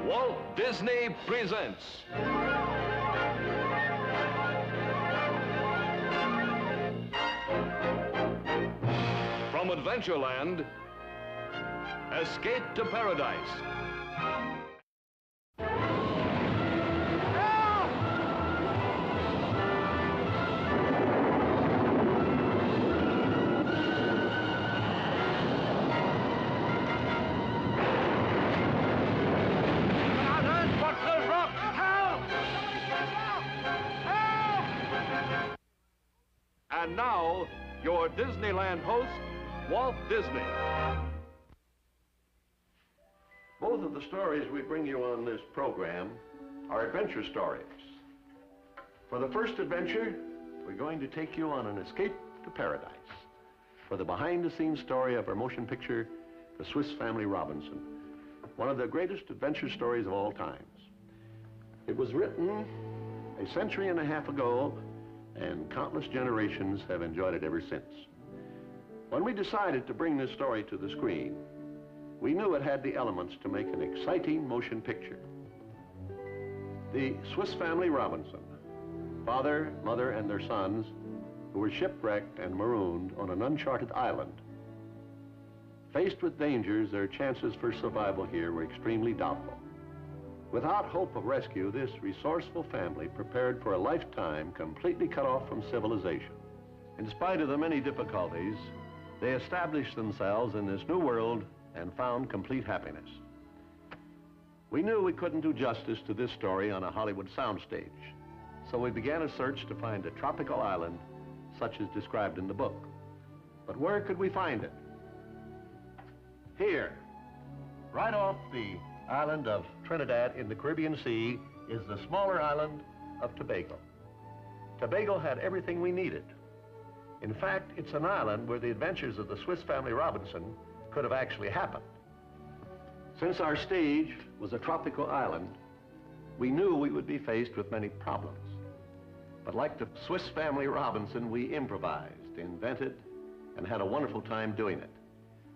Walt Disney presents from Adventureland, Escape to Paradise. And now, your Disneyland host, Walt Disney. Both of the stories we bring you on this program are adventure stories. For the first adventure, we're going to take you on an escape to paradise. For the behind-the-scenes story of our motion picture, The Swiss Family Robinson, one of the greatest adventure stories of all times. It was written a century and a half ago, and countless generations have enjoyed it ever since. When we decided to bring this story to the screen, we knew it had the elements to make an exciting motion picture. The Swiss Family Robinson, father, mother, and their sons, who were shipwrecked and marooned on an uncharted island. Faced with dangers, their chances for survival here were extremely doubtful. Without hope of rescue, this resourceful family prepared for a lifetime completely cut off from civilization. In spite of the many difficulties, they established themselves in this new world and found complete happiness. We knew we couldn't do justice to this story on a Hollywood soundstage, so we began a search to find a tropical island such as described in the book. But where could we find it? Here, right off the island of Trinidad in the Caribbean Sea, is the smaller island of Tobago. Tobago had everything we needed. In fact, it's an island where the adventures of the Swiss Family Robinson could have actually happened. Since our stage was a tropical island, we knew we would be faced with many problems. But like the Swiss Family Robinson, we improvised, invented, and had a wonderful time doing it.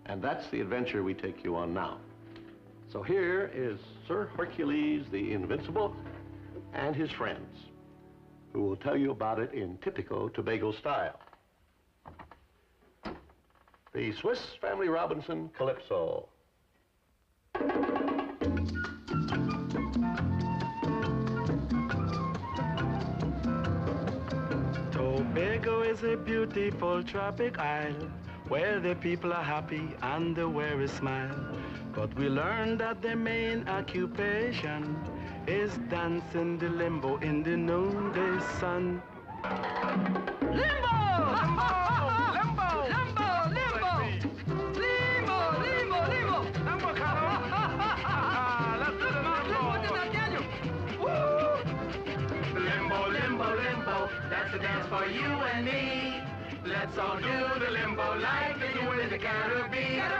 And that's the adventure we take you on now. So here is Sir Hercules the Invincible and his friends, who will tell you about it in typical Tobago style. The Swiss Family Robinson Calypso. Tobago is a beautiful tropic isle where the people are happy and they wear a smile. But we learned that their main occupation is dancing the limbo in the noonday sun. Limbo! Limbo! Limbo! Limbo! Limbo! Limbo! Limbo! Limbo, Carlo! Let's do the limbo! What did I tell you? Woo! Limbo, limbo, limbo, that's the dance for you and me. Let's all do the limbo like they do in the Caribbean.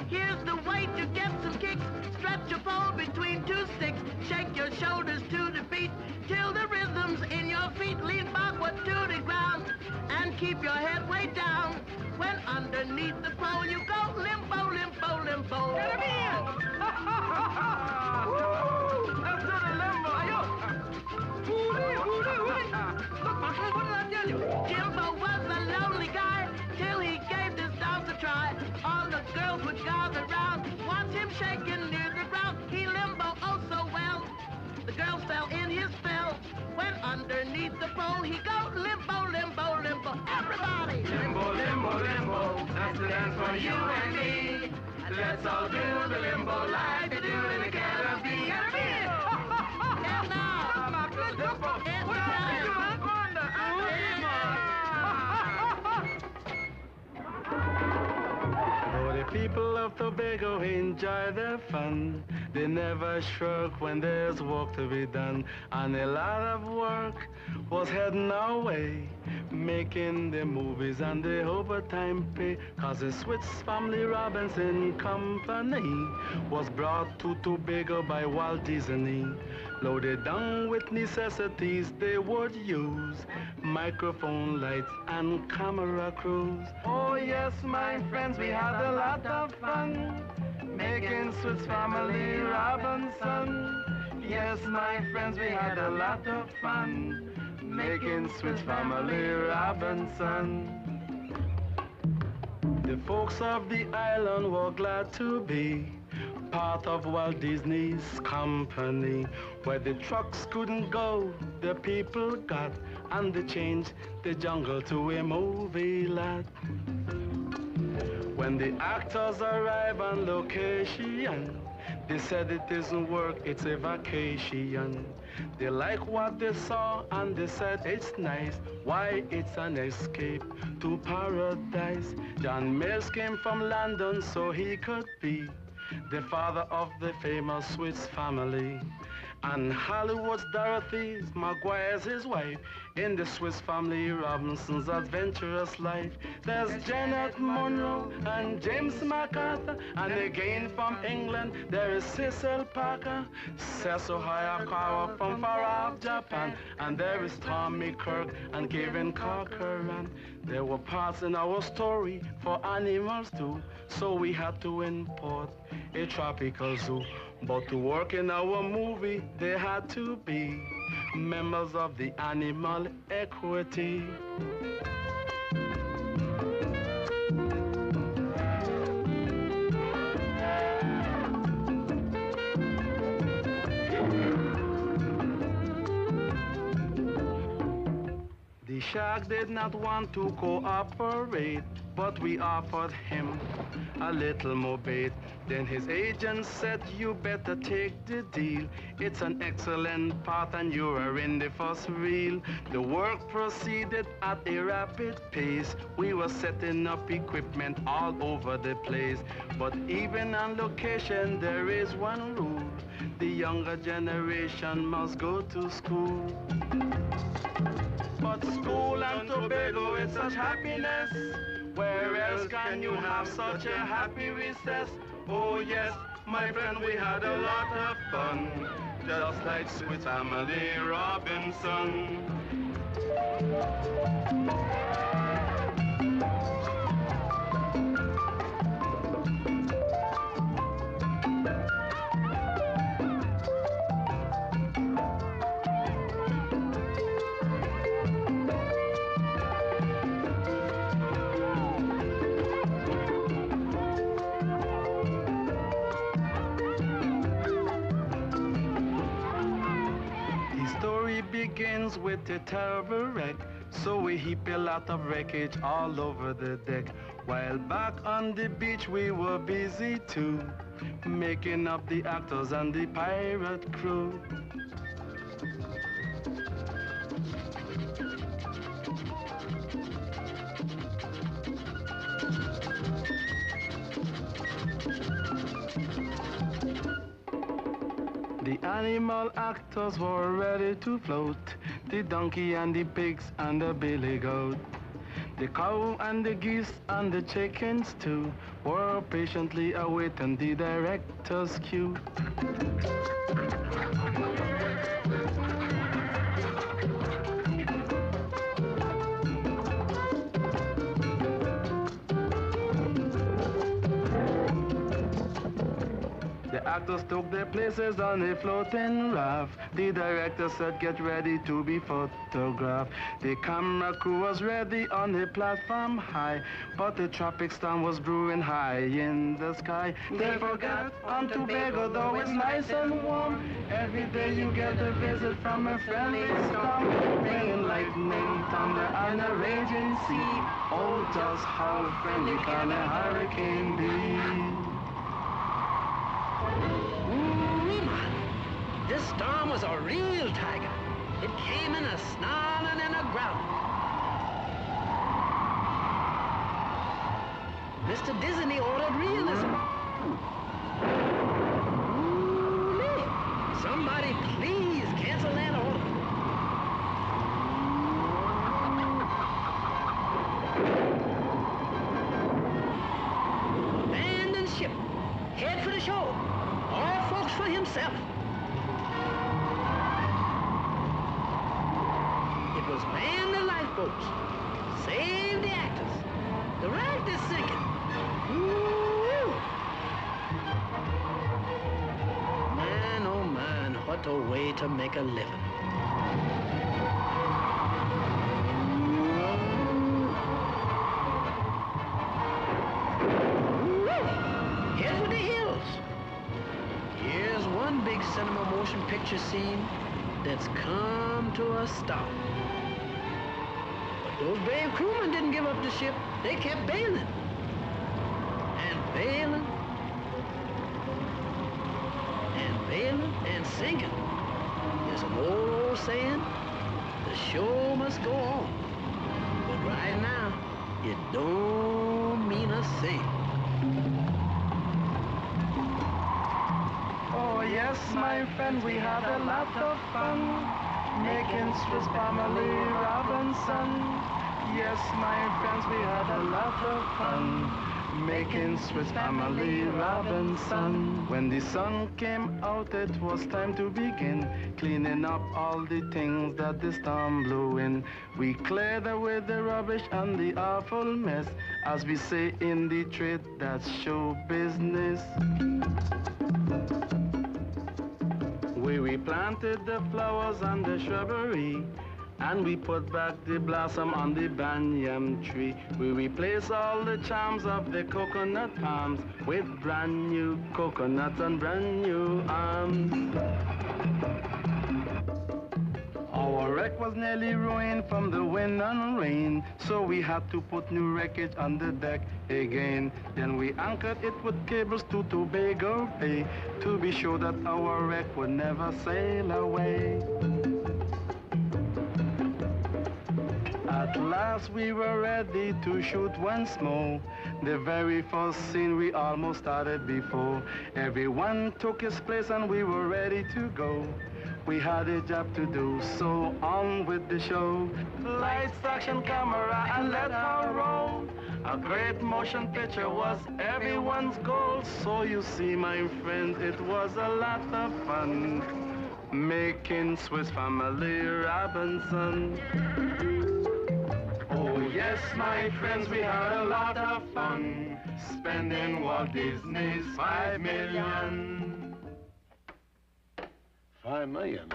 Here's the way to get some kicks. Stretch your pole between two sticks. Shake your shoulders to the beat till the rhythm's in your feet. Lean backward to the ground and keep your head way down. When underneath the pole you go limbo, limbo, limbo. Caribbean! Woo! Let's do the limbo. Ayo! Hooray, hooray, hooray! Look, Marshall, what did I tell you? Jimbo was a lonely guy till he gave this dance a try. All the girls would gather round, watch him shaking near the ground. He limbo oh so well, the girls fell in his spell. When underneath the pole he go limbo, limbo, limbo. Everybody! Limbo, limbo, limbo, that's the dance for you and me. Let's all do the limbo like they do in the Caribbean. And now, It's time. Oh, the people of Tobago enjoy their fun. They never shrug when there's work to be done. And a lot of work was heading our way, making the movies and the overtime pay. Cause the Swiss Family Robinson Company was brought to Tobago by Walt Disney. Loaded down with necessities they would use, microphone, lights, and camera crews. Oh yes, my friends, we had a lot of fun, making Swiss Family Robinson. Yes, my friends, we had a lot of fun, making Swiss Family Robinson. The folks of the island were glad to be part of Walt Disney's company. Where the trucks couldn't go, the people got, and they changed the jungle to a movie lot. When the actors arrive on location, they said it isn't work, it's a vacation. They like what they saw and they said it's nice. Why, it's an escape to paradise. John Mills came from London so he could be the father of the famous Swiss family. And Hollywood's Dorothy Maguire's his wife in the Swiss Family Robinson's adventurous life. There's Janet Monroe and James MacArthur, and again from England there is Cecil Parker, Cecil Hayakawa from far off Japan, and there is Tommy Kirk and Kevin Corcoran. There were parts in our story for animals too, so we had to import a tropical zoo. But to work in our movie, they had to be members of the animal equity. The shark did not want to cooperate, but we offered him a little more bait. Then his agent said, you better take the deal. It's an excellent part and you are in the first reel. The work proceeded at a rapid pace. We were setting up equipment all over the place. But even on location, there is one rule. The younger generation must go to school. But school and Tobago is such happiness. Where else can you have such a happy recess? Oh yes, my friend, we had a lot of fun, just like Swiss Family Robinson. Begins with a terrible wreck, so we heap a lot of wreckage all over the deck. While back on the beach we were busy too, making up the actors and the pirate crew. The animal actors were ready to float, the donkey and the pigs and the billy goat. The cow and the geese and the chickens too were patiently awaiting the director's cue. The actors took their places on a floating raft. The director said, get ready to be photographed. The camera crew was ready on the platform high, but the tropic storm was brewing high in the sky. They forgot on Tobago, though it's nice and warm, every day you get a visit from a friendly storm, bringing lightning, thunder, and a raging sea. Oh, just how friendly can a hurricane be? This storm was a real tiger. It came in a snarling and a growling. Mr. Disney ordered realism. Ooh-lee. Somebody please cancel that order. Abandon ship. Head for the shore. All folks for himself. folks. Save the actors. The raft is sinking. Woo! Man, oh man, what a way to make a living. Here's with the hills. Here's one big cinema motion picture scene that's come to a stop. But those brave crewmen didn't give up the ship. They kept bailing. And bailing. And bailing and sinking. There's an old saying, the show must go on. But right now, it don't mean a thing. Oh yes, my friend, we had a lot of fun making Swiss Family Robinson. Yes, my friends, we had a lot of fun making Swiss Family Robinson. When the sun came out, it was time to begin cleaning up all the things that the storm blew in. We cleared away the rubbish and the awful mess. As we say in the trade, that's show business. We planted the flowers and the shrubbery, and we put back the blossom on the banyan tree. We replaced all the charms of the coconut palms with brand new coconuts and brand new arms. Our wreck was nearly ruined from the wind and rain, so we had to put new wreckage on the deck again. Then we anchored it with cables to Tobago Bay to be sure that our wreck would never sail away. At last we were ready to shoot once more. The very first scene we almost started before. Everyone took his place and we were ready to go. We had a job to do, so on with the show. Lights, action, camera, and let her roll. A great motion picture was everyone's goal. So you see, my friends, it was a lot of fun making Swiss Family Robinson. Oh yes, my friends, we had a lot of fun spending Walt Disney's $5 million. $5 million?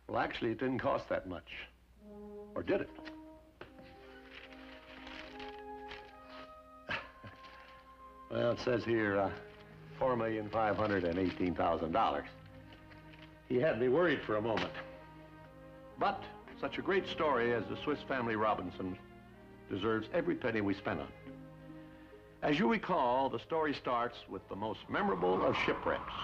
Well, actually, it didn't cost that much. Or did it? Well, it says here, $4,518,000. He had me worried for a moment. But such a great story as the Swiss Family Robinson deserves every penny we spent on it. As you recall, the story starts with the most memorable of shipwrecks.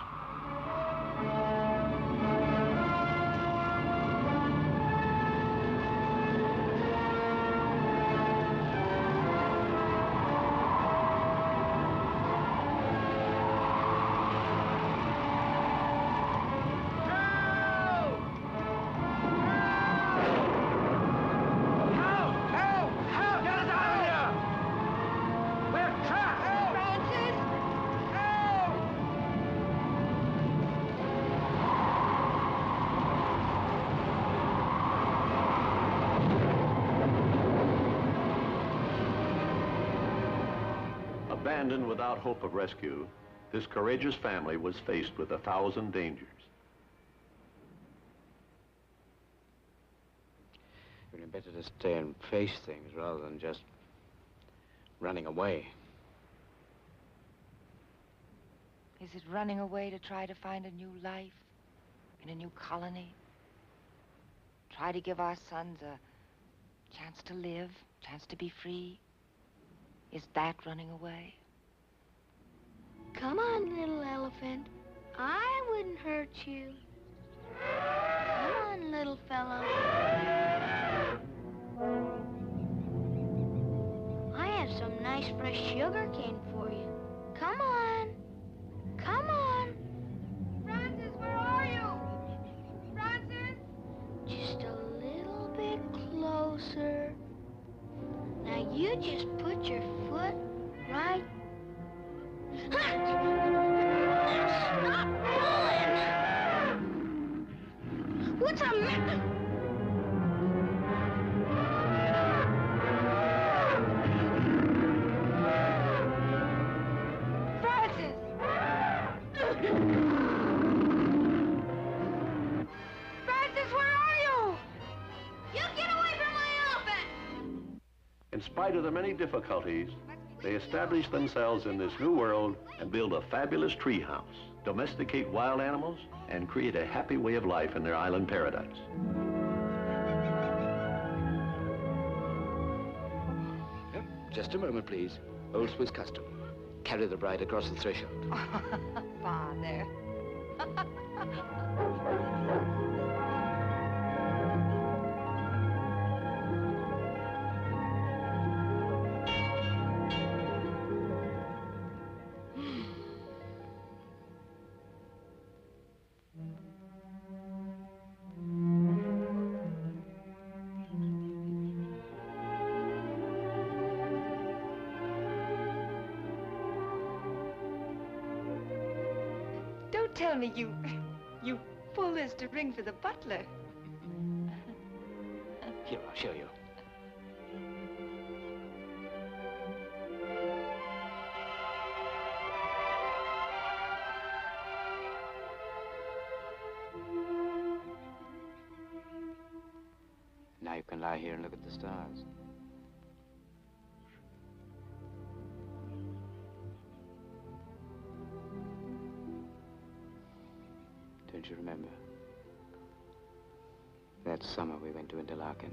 Abandoned without hope of rescue, this courageous family was faced with 1,000 dangers. You'd better to stay and face things rather than just running away. Is it running away to try to find a new life in a new colony? Try to give our sons a chance to live, chance to be free? Is that running away? Come on, little elephant. I wouldn't hurt you. Come on, little fellow. I have some nice fresh sugar cane for you. Come on. Come on. Francis, where are you? Francis? Just a little bit closer. Now you just put your foot right. Stop pulling! What's a Francis, where are you? You get away from my elephant! In spite of the many difficulties, they establish themselves in this new world and build a fabulous treehouse, domesticate wild animals, and create a happy way of life in their island paradise. Just a moment, please. Old Swiss custom. Carry the bride across the threshold. Father. Don't tell me you pulled us to ring for the butler. Here, I'll show you. Now you can lie here and look at the stars. Don't you remember? That summer we went to Interlaken.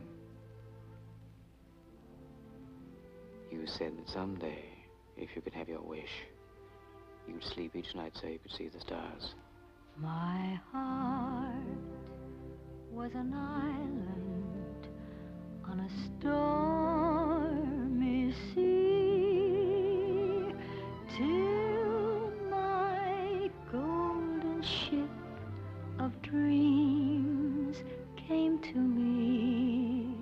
You said that someday, if you could have your wish, you'd sleep each night so you could see the stars. My heart was an island on a stormy sea, till my golden ship of dreams came to me.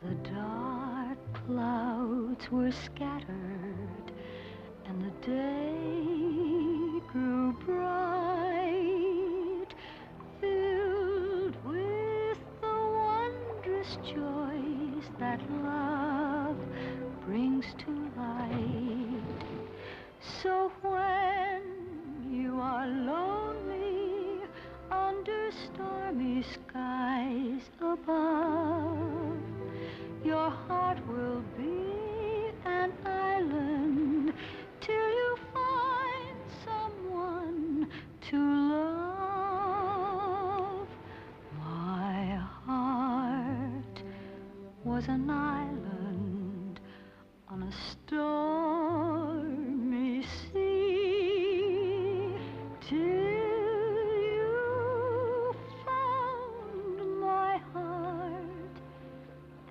The dark clouds were scattered and the day grew bright, filled with the wondrous joys that love brings to light. So when you are lonely under stormy skies above, your heart will be an island till you find someone to love. My heart was an island on a stormy sea, till you found my heart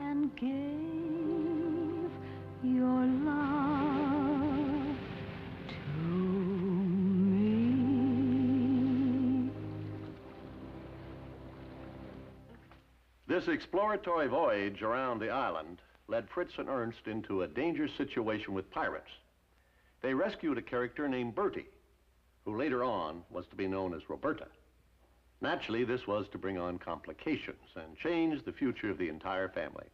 and gave your love to me. This exploratory voyage around the island led Fritz and Ernst into a dangerous situation with pirates. They rescued a character named Bertie, who later on was to be known as Roberta. Naturally, this was to bring on complications and change the future of the entire family.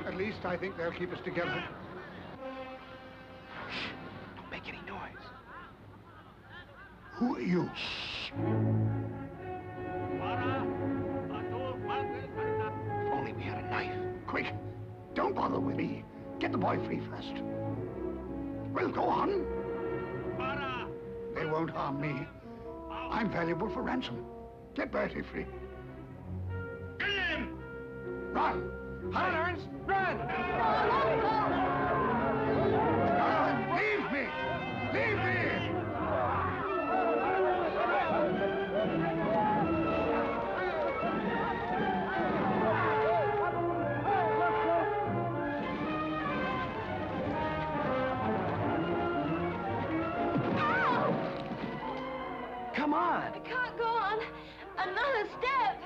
At least I think they'll keep us together. Don't make any noise. Who are you? If only we had a knife. Quick, don't bother with me. Get the boy free first. Well, go on. They won't harm me. I'm valuable for ransom. Get Bertie free. Run! Run, Ernst! Run! Leave me! Leave me! Come on! I can't go on another step.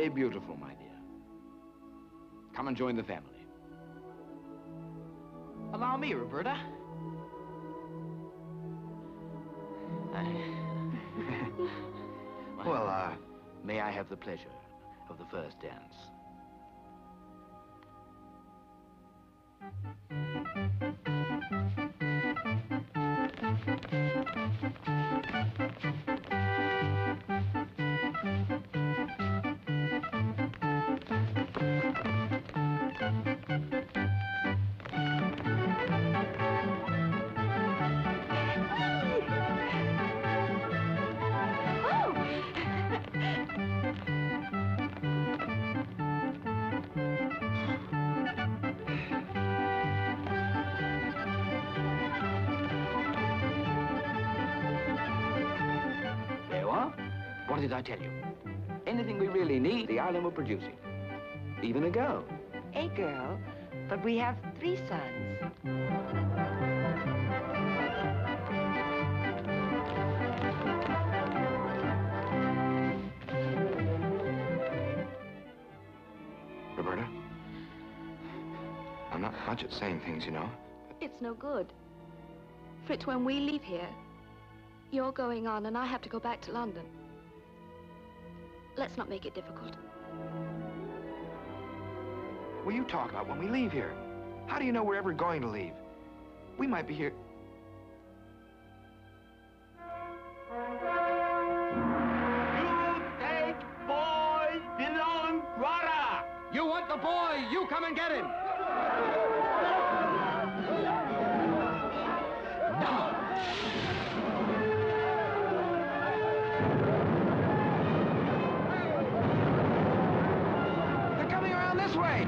Very beautiful, my dear. Come and join the family. Allow me, Roberta. Well, may I have the pleasure of the first dance? What did I tell you? Anything we really need, the island will produce it. Even a girl. A girl, but we have 3 sons. Roberta, I'm not much at saying things, you know. It's no good. Fritz, when we leave here, you're going on and I have to go back to London. Let's not make it difficult. What are you talking about when we leave here? How do you know we're ever going to leave? We might be here. You take boy belong water. You want the boy, you come and get him. No. This way!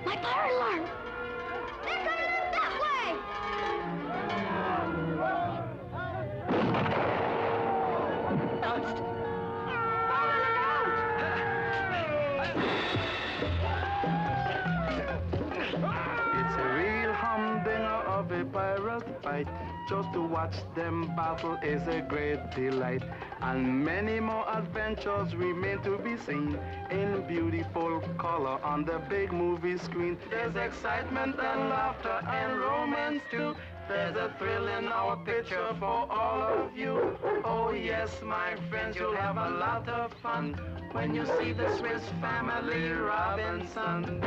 My fire alarm! They're coming in that way! Bounced. It's a real humdinger of a pirate fight. Just to watch them battle is a great delight. And many more adventures remain to be seen in beautiful color on the big movie screen. There's excitement and laughter and romance too. There's a thrill in our picture for all of you. Oh yes, my friends, you'll have a lot of fun when you see the Swiss Family Robinson.